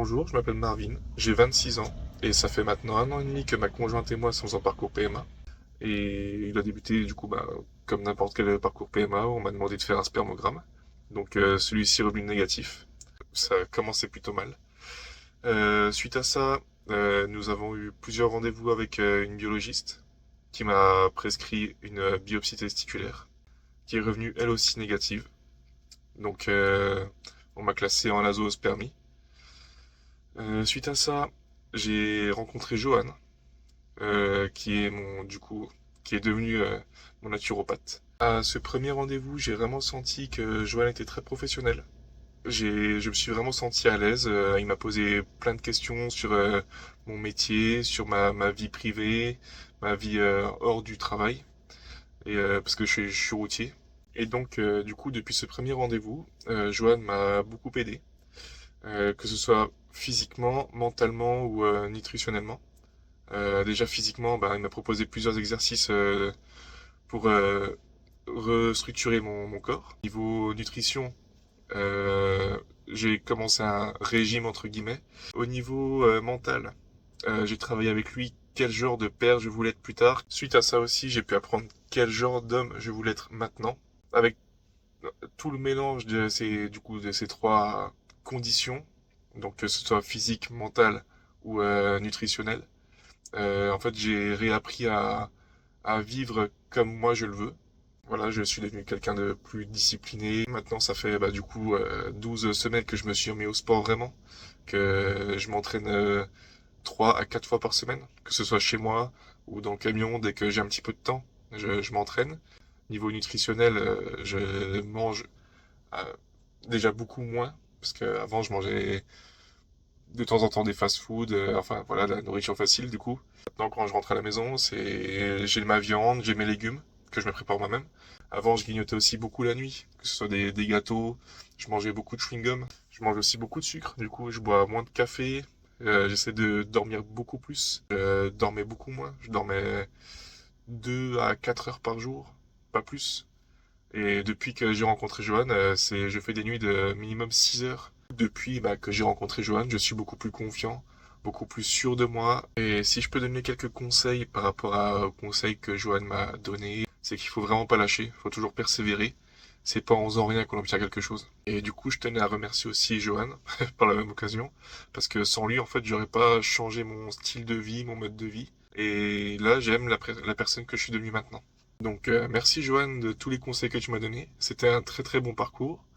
Bonjour, je m'appelle Marvin, j'ai 26 ans et ça fait maintenant 1 an et demi que ma conjointe et moi sommes en parcours PMA. Et il a débuté du coup comme n'importe quel parcours PMA, on m'a demandé de faire un spermogramme. Donc celui-ci est revenu négatif. Ça commençait plutôt mal. Suite à ça, nous avons eu plusieurs rendez-vous avec une biologiste qui m'a prescrit une biopsie testiculaire qui est revenue elle aussi négative. Donc on m'a classé en azoospermie. Suite à ça, j'ai rencontré Johan, qui est qui est devenu mon naturopathe. À ce premier rendez-vous, j'ai vraiment senti que Johan était très professionnel. Je me suis vraiment senti à l'aise. Il m'a posé plein de questions sur mon métier, sur ma vie privée, ma vie hors du travail, parce que je suis routier. Et donc, du coup, depuis ce premier rendez-vous, Johan m'a beaucoup aidé, que ce soit physiquement, mentalement ou nutritionnellement. Déjà physiquement, il m'a proposé plusieurs exercices pour restructurer mon corps. Niveau nutrition, j'ai commencé un régime entre guillemets. Au niveau mental, j'ai travaillé avec lui quel genre de père je voulais être plus tard. Suite à ça aussi, j'ai pu apprendre quel genre d'homme je voulais être maintenant. Avec tout le mélange de ces trois conditions, donc que ce soit physique, mental ou nutritionnel. En fait, j'ai réappris à vivre comme moi je le veux. Voilà, je suis devenu quelqu'un de plus discipliné. Maintenant, ça fait 12 semaines que je me suis remis au sport vraiment, que je m'entraîne 3 à 4 fois par semaine, que ce soit chez moi ou dans le camion dès que j'ai un petit peu de temps, je m'entraîne. Niveau nutritionnel, je mange euh, déjà beaucoup moins, parce qu'avant je mangeais de temps en temps des fast-food, enfin voilà, de la nourriture facile du coup. Maintenant quand je rentre à la maison, j'ai ma viande, j'ai mes légumes que je me prépare moi-même. Avant je grignotais aussi beaucoup la nuit, que ce soit des gâteaux, je mangeais beaucoup de chewing-gum, je mange aussi beaucoup de sucre, du coup je bois moins de café, j'essaie de dormir beaucoup plus, je dormais beaucoup moins, je dormais 2 à 4 heures par jour, pas plus. Et depuis que j'ai rencontré Johan, je fais des nuits de minimum 6 heures. Depuis que j'ai rencontré Johan, je suis beaucoup plus confiant, beaucoup plus sûr de moi. Et si je peux donner quelques conseils par rapport aux conseils que Johan m'a donné, c'est qu'il faut vraiment pas lâcher, il faut toujours persévérer. C'est pas en faisant rien qu'on obtient quelque chose. Et du coup, je tenais à remercier aussi Johan par la même occasion, parce que sans lui, en fait, j'aurais pas changé mon style de vie, mon mode de vie. Et là, j'aime la personne que je suis devenu maintenant. Donc merci Johan de tous les conseils que tu m'as donnés. C'était un très très bon parcours.